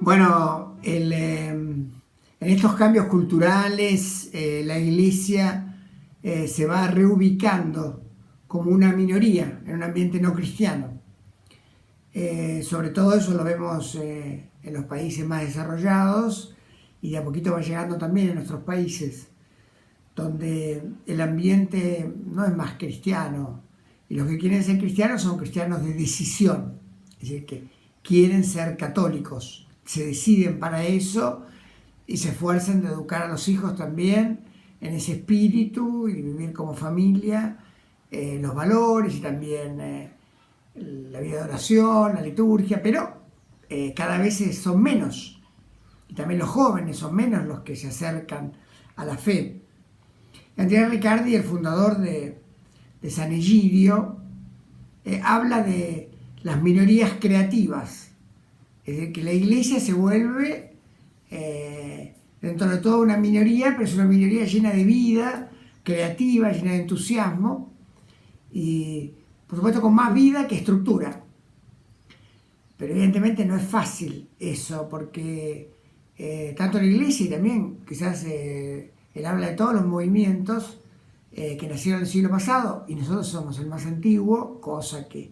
Bueno, en estos cambios culturales la Iglesia se va reubicando como una minoría en un ambiente no cristiano. Sobre todo eso lo vemos en los países más desarrollados y de a poquito va llegando también en nuestros países, donde el ambiente no es más cristiano y los que quieren ser cristianos son cristianos de decisión, es decir, que quieren ser católicos, se deciden para eso y se esfuerzan de educar a los hijos también en ese espíritu y vivir como familia, los valores y también la vida de oración, la liturgia, pero cada vez son menos, y también los jóvenes son menos los que se acercan a la fe. Andrea Riccardi, el fundador de San Egidio, habla de las minorías creativas, es decir, que la Iglesia se vuelve dentro de todo una minoría, pero es una minoría llena de vida, creativa, llena de entusiasmo y por supuesto con más vida que estructura. Pero evidentemente no es fácil eso, porque tanto la Iglesia y también quizás él habla de todos los movimientos que nacieron en el siglo pasado, y nosotros somos el más antiguo, cosa que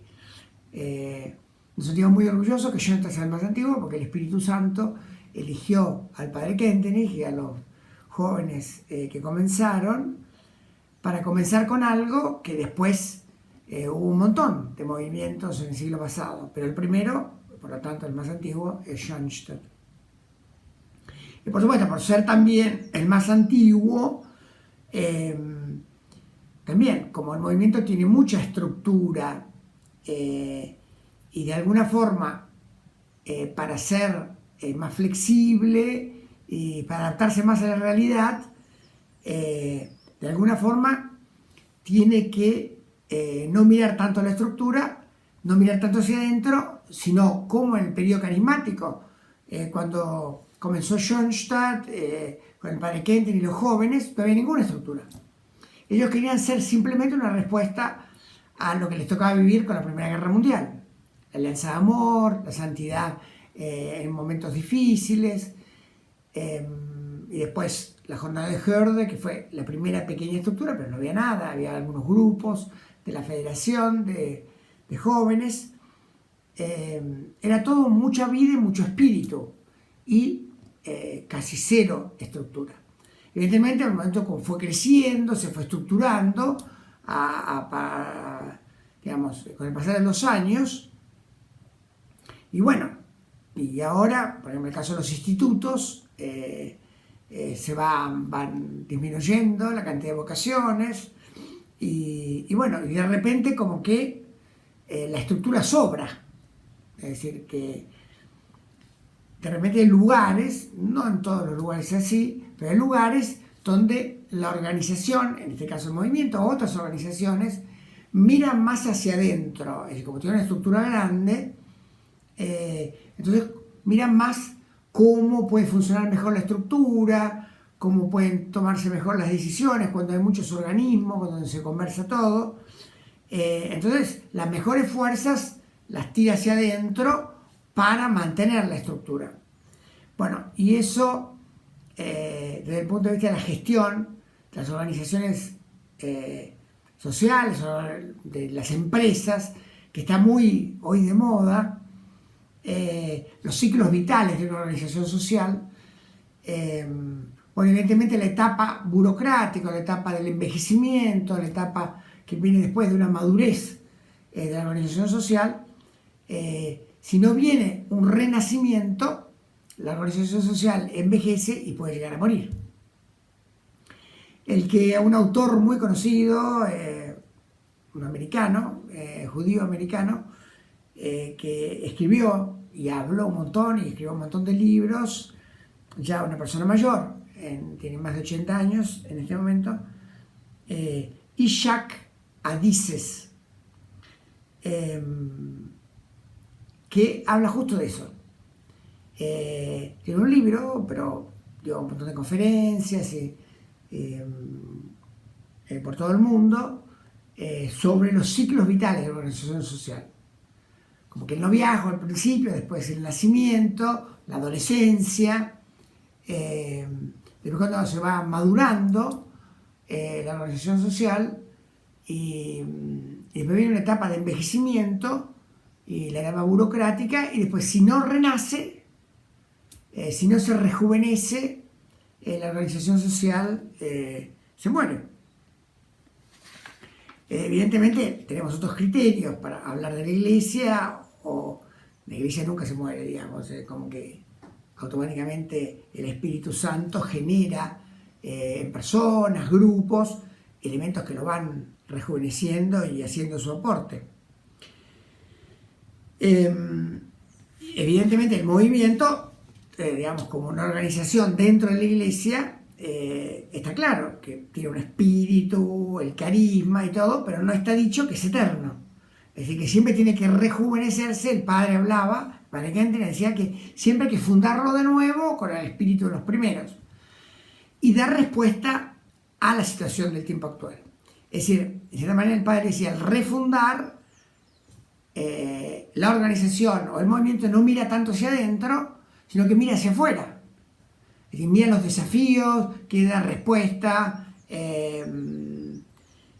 nos sentimos muy orgullosos que John sea el más antiguo, porque el Espíritu Santo eligió al padre Kentenich y a los jóvenes que comenzaron para comenzar con algo que después hubo un montón de movimientos en el siglo pasado, pero el primero, por lo tanto el más antiguo, es Schoenstatt. Y por supuesto, por ser también el más antiguo, también como el movimiento tiene mucha estructura y de alguna forma para ser más flexible y para adaptarse más a la realidad, de alguna forma tiene que no mirar tanto la estructura, no mirar tanto hacia adentro, sino como en el periodo carismático, cuando comenzó Schoenstatt, con el padre Kentenich y los jóvenes, no había ninguna estructura. Ellos querían ser simplemente una respuesta a lo que les tocaba vivir con la Primera Guerra Mundial. La alianza de amor, la santidad en momentos difíciles, y después la jornada de Hörde, que fue la primera pequeña estructura, pero no había nada, había algunos grupos de la federación de jóvenes. Era todo mucha vida y mucho espíritu, y casi cero estructura. Evidentemente, al momento como fue creciendo, se fue estructurando, digamos, con el pasar de los años. Y bueno, y ahora, por ejemplo, en el caso de los institutos, se van disminuyendo la cantidad de vocaciones, y bueno, y de repente como que la estructura sobra. Es decir, que de repente hay lugares, no en todos los lugares es así, pero hay lugares donde la organización, en este caso el movimiento, o otras organizaciones, miran más hacia adentro. Es decir, como tiene una estructura grande, entonces miran más cómo puede funcionar mejor la estructura, cómo pueden tomarse mejor las decisiones cuando hay muchos organismos, cuando se conversa todo. Entonces, las mejores fuerzas las tira hacia adentro para mantener la estructura. Bueno, y eso, desde el punto de vista de la gestión, de las organizaciones sociales, de las empresas, que está muy hoy de moda, los ciclos vitales de una organización social, bueno, evidentemente la etapa burocrática, la etapa del envejecimiento, la etapa que viene después de una madurez de la organización social, si no viene un renacimiento, la organización social envejece y puede llegar a morir. Un autor muy conocido, un americano, judío americano, que escribió y habló un montón y escribió un montón de libros, ya una persona mayor, tiene más de 80 años en este momento, Ishak Adises, que habla justo de eso. Tiene un libro, pero dio un montón de conferencias por todo el mundo sobre los ciclos vitales de la organización social. Como que el noviazgo al principio, después el nacimiento, la adolescencia, después cuando se va madurando la organización social y después viene una etapa de envejecimiento y la etapa burocrática y después si no renace, si no se rejuvenece, la organización social se muere. Evidentemente tenemos otros criterios para hablar de la iglesia, o la iglesia nunca se muere, digamos, como que automáticamente el Espíritu Santo genera en personas, grupos, elementos que lo van rejuveneciendo y haciendo su aporte. Evidentemente el movimiento, digamos, como una organización dentro de la iglesia, está claro que tiene un espíritu, el carisma y todo, pero no está dicho que es eterno. Es decir, que siempre tiene que rejuvenecerse. El padre hablaba, el padre Kentenich decía que siempre hay que fundarlo de nuevo con el espíritu de los primeros y dar respuesta a la situación del tiempo actual. Es decir, de cierta manera el padre decía, al refundar, la organización o el movimiento no mira tanto hacia adentro, sino que mira hacia afuera. Es decir, mira los desafíos, que da respuesta, es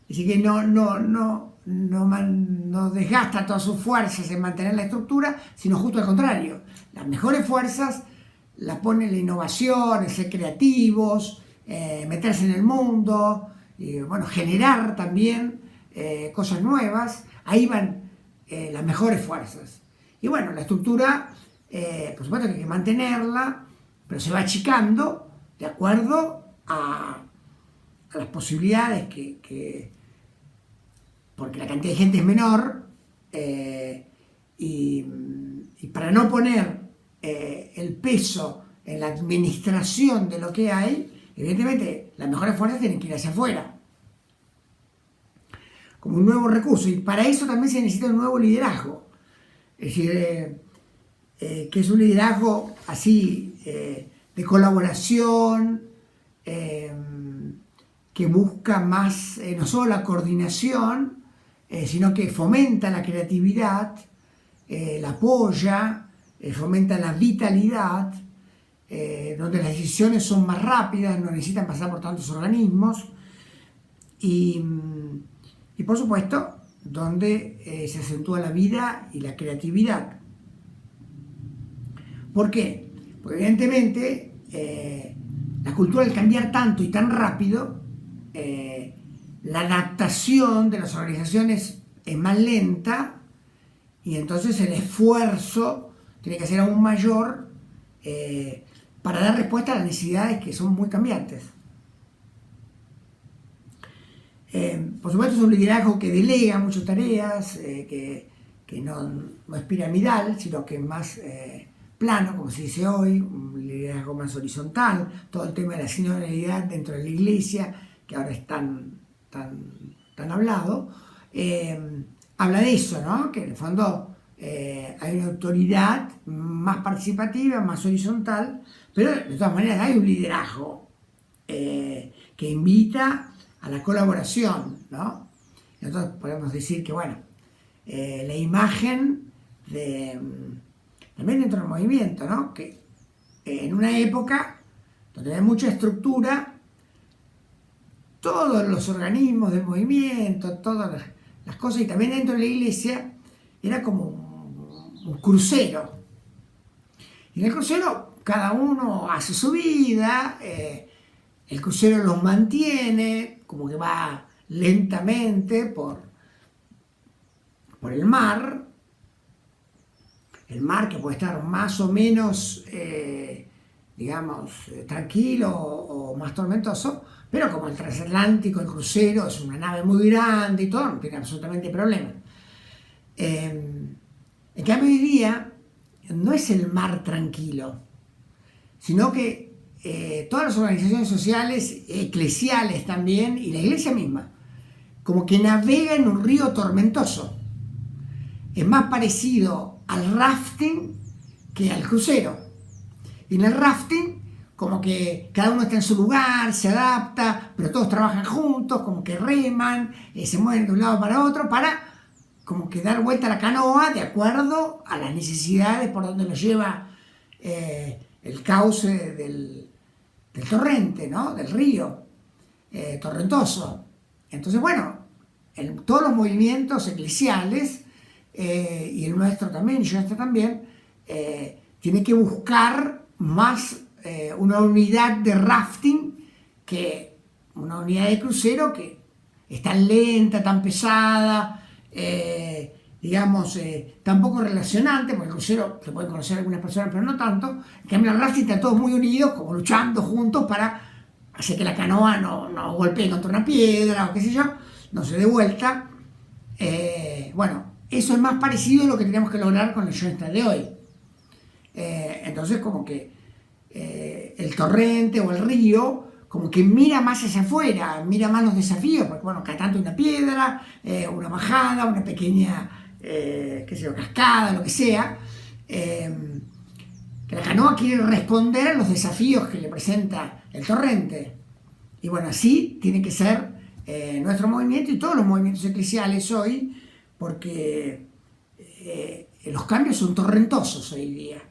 decir, que no desgasta todas sus fuerzas en mantener la estructura, sino justo al contrario. Las mejores fuerzas las pone en la innovación, en ser creativos, meterse en el mundo, bueno, generar también cosas nuevas. Ahí van las mejores fuerzas. Y bueno, la estructura, por supuesto que hay que mantenerla, pero se va achicando de acuerdo a las posibilidades porque la cantidad de gente es menor, y para no poner el peso en la administración de lo que hay, evidentemente las mejores fuerzas tienen que ir hacia afuera como un nuevo recurso, y para eso también se necesita un nuevo liderazgo. Es decir, que es un liderazgo así de colaboración, que busca más no solo la coordinación, sino que fomenta la creatividad, la apoya, fomenta la vitalidad, donde las decisiones son más rápidas, no necesitan pasar por tantos organismos, y por supuesto donde se acentúa la vida y la creatividad. ¿Por qué? Porque evidentemente la cultura, al cambiar tanto y tan rápido, la adaptación de las organizaciones es más lenta, y entonces el esfuerzo tiene que ser aún mayor para dar respuesta a las necesidades que son muy cambiantes. Por supuesto es un liderazgo que delega muchas tareas, que no es piramidal, sino que es más plano, como se dice hoy, un liderazgo más horizontal. Todo el tema de la sinodalidad dentro de la iglesia, que ahora es tan hablado, habla de eso, ¿no? Que en el fondo hay una autoridad más participativa, más horizontal, pero de todas maneras hay un liderazgo que invita a la colaboración, ¿no? Entonces podemos decir que, bueno, la imagen también dentro del movimiento, ¿no? Que en una época donde hay mucha estructura, todos los organismos del movimiento, todas las cosas, y también dentro de la iglesia, era como un crucero. Y en el crucero cada uno hace su vida, el crucero los mantiene, como que va lentamente por el mar que puede estar más o menos, digamos, tranquilo o más tormentoso, pero como el transatlántico, el crucero es una nave muy grande y todo, no tiene absolutamente problema. En cambio hoy día no es el mar tranquilo, sino que todas las organizaciones sociales, eclesiales también, y la iglesia misma, como que navega en un río tormentoso. Es más parecido al rafting que al crucero. Y en el rafting, como que cada uno está en su lugar, se adapta, pero todos trabajan juntos, como que reman, se mueven de un lado para otro, para como que dar vuelta a la canoa de acuerdo a las necesidades por donde lo lleva el cauce del torrente, ¿no? Del río torrentoso. Entonces, bueno, todos los movimientos eclesiales, y el nuestro también, y yo también, tiene que buscar más una unidad de rafting que una unidad de crucero que es tan lenta, tan pesada, digamos, tan poco relacionante, porque el crucero se pueden conocer algunas personas, pero no tanto. En cambio, el rafting está todos muy unidos, como luchando juntos para hacer que la canoa no golpee contra una piedra o qué sé yo, no se dé vuelta. Bueno, eso es más parecido a lo que tenemos que lograr con el Schoenstatt de hoy. Entonces, como que el torrente o el río como que mira más hacia afuera, mira más los desafíos, porque bueno, cada tanto una piedra, una bajada, una pequeña, qué sé yo, cascada, lo que sea, que la canoa quiere responder a los desafíos que le presenta el torrente. Y bueno, así tiene que ser nuestro movimiento y todos los movimientos eclesiales hoy, porque los cambios son torrentosos hoy día.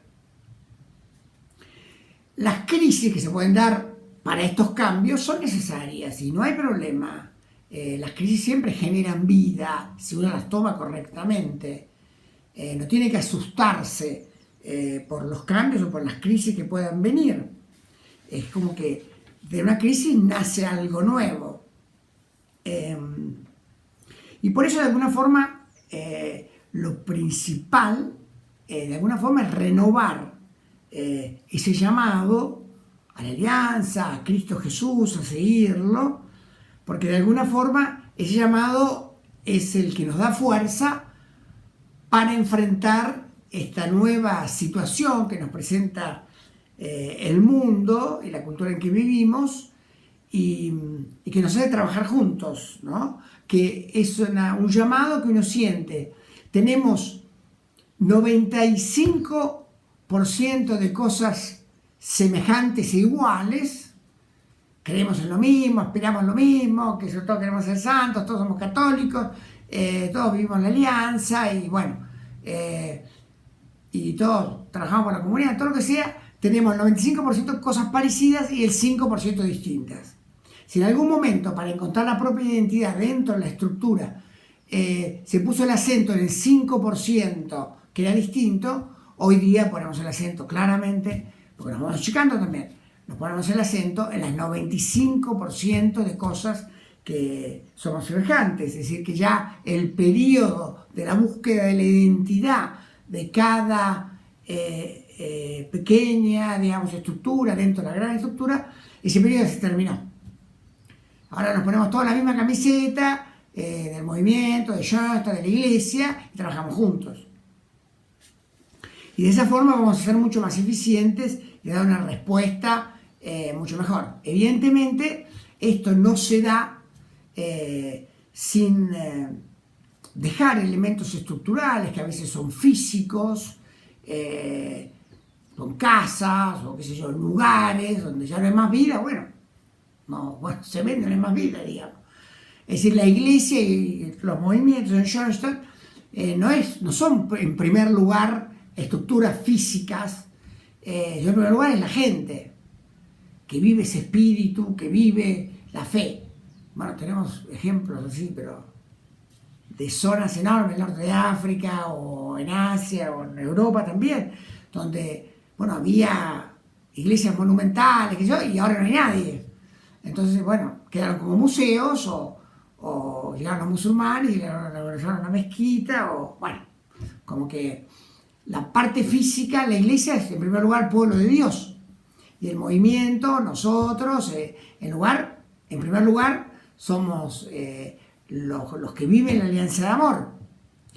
Las crisis que se pueden dar para estos cambios son necesarias y no hay problema. Las crisis siempre generan vida si uno las toma correctamente. No tiene que asustarse por los cambios o por las crisis que puedan venir. Es como que de una crisis nace algo nuevo. Y por eso de alguna forma lo principal de alguna forma es renovar ese llamado a la alianza, a Cristo Jesús, a seguirlo, porque de alguna forma ese llamado es el que nos da fuerza para enfrentar esta nueva situación que nos presenta el mundo y la cultura en que vivimos y que nos hace trabajar juntos, ¿no? Que es un llamado que uno siente. Tenemos 95% de cosas semejantes e iguales, creemos en lo mismo, aspiramos a lo mismo, que sobre todo queremos ser santos, todos somos católicos, todos vivimos en la alianza y bueno, y todos trabajamos por la comunidad, todo lo que sea, tenemos el 95% de cosas parecidas y el 5% distintas. Si en algún momento para encontrar la propia identidad dentro de la estructura se puso el acento en el 5% que era distinto, hoy día ponemos el acento claramente, porque nos vamos achicando también, nos ponemos el acento en las 95% de cosas que somos semejantes, es decir, que ya el periodo de la búsqueda de la identidad de cada pequeña, digamos, estructura dentro de la gran estructura, ese periodo se terminó. Ahora nos ponemos toda la misma camiseta del movimiento, de Schoenstatt, de la iglesia, y trabajamos juntos. Y de esa forma vamos a ser mucho más eficientes y dar una respuesta mucho mejor. Evidentemente, esto no se da sin dejar elementos estructurales que a veces son físicos, son casas o qué sé yo, lugares donde ya no hay más vida, bueno, se ve, no hay más vida, digamos. Es decir, la iglesia y los movimientos en Schoenstatt no son en primer lugar estructuras físicas, en primer lugar es la gente que vive ese espíritu, que vive la fe. Bueno, tenemos ejemplos así, pero de zonas enormes, en el norte de África, o en Asia, o en Europa también, donde, bueno, había iglesias monumentales, qué sé yo, y ahora no hay nadie. Entonces, bueno, quedaron como museos, o llegaron los musulmanes y le organizaron una mezquita, o, bueno, como que la parte física, la iglesia es en primer lugar el pueblo de Dios. Y el movimiento, nosotros, en primer lugar, somos los que viven la alianza de amor.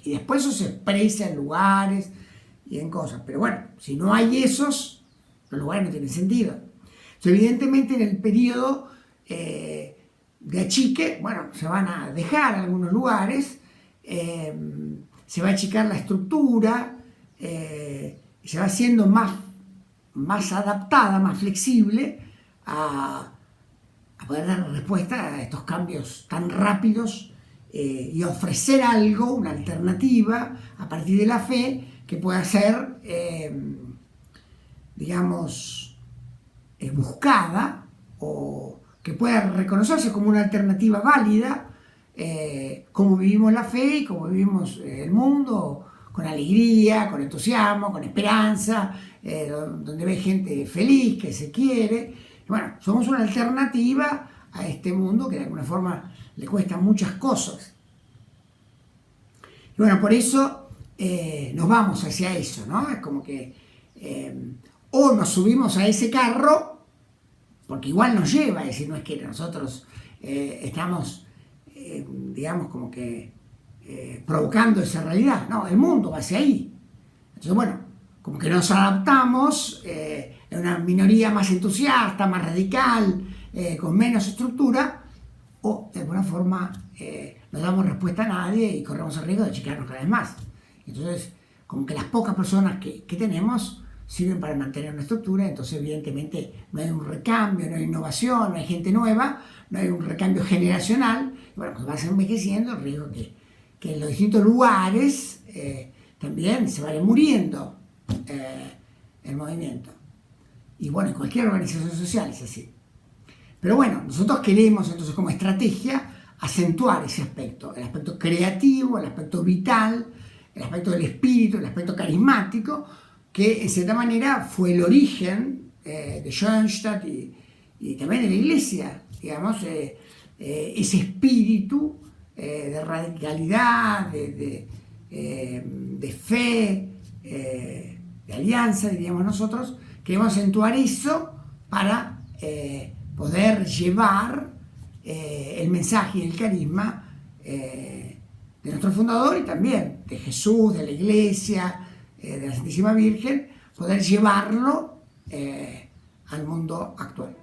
Y después eso se expresa en lugares y en cosas. Pero bueno, si no hay esos, los lugares no tienen sentido. Entonces, evidentemente en el periodo de achique, bueno, se van a dejar algunos lugares, se va a achicar la estructura, y se va haciendo más adaptada, más flexible a poder dar respuesta a estos cambios tan rápidos y ofrecer algo, una alternativa a partir de la fe que pueda ser, digamos, buscada o que pueda reconocerse como una alternativa válida, cómo vivimos la fe y cómo vivimos el mundo, con alegría, con entusiasmo, con esperanza, donde ve gente feliz, que se quiere. Bueno, somos una alternativa a este mundo que de alguna forma le cuesta muchas cosas. Y bueno, por eso nos vamos hacia eso, ¿no? Es como que o nos subimos a ese carro, porque igual nos lleva, es decir, no es que nosotros estamos, digamos, como que provocando esa realidad, no, el mundo va hacia ahí. Entonces, bueno, como que nos adaptamos en una minoría más entusiasta, más radical, con menos estructura, o de alguna forma no damos respuesta a nadie y corremos el riesgo de achicarnos cada vez más. Entonces, como que las pocas personas que tenemos sirven para mantener una estructura, entonces evidentemente no hay un recambio, no hay innovación, no hay gente nueva, no hay un recambio generacional. Y bueno, pues vas envejeciendo, el riesgo que en los distintos lugares también se vaya muriendo el movimiento. Y bueno, en cualquier organización social es así. Pero bueno, nosotros queremos entonces como estrategia acentuar ese aspecto, el aspecto creativo, el aspecto vital, el aspecto del espíritu, el aspecto carismático, que en cierta manera fue el origen de Schoenstatt y también de la Iglesia, digamos, ese espíritu de radicalidad, de fe, de alianza, diríamos nosotros. Queremos acentuar eso para poder llevar el mensaje y el carisma de nuestro fundador y también de Jesús, de la Iglesia, de la Santísima Virgen, poder llevarlo al mundo actual.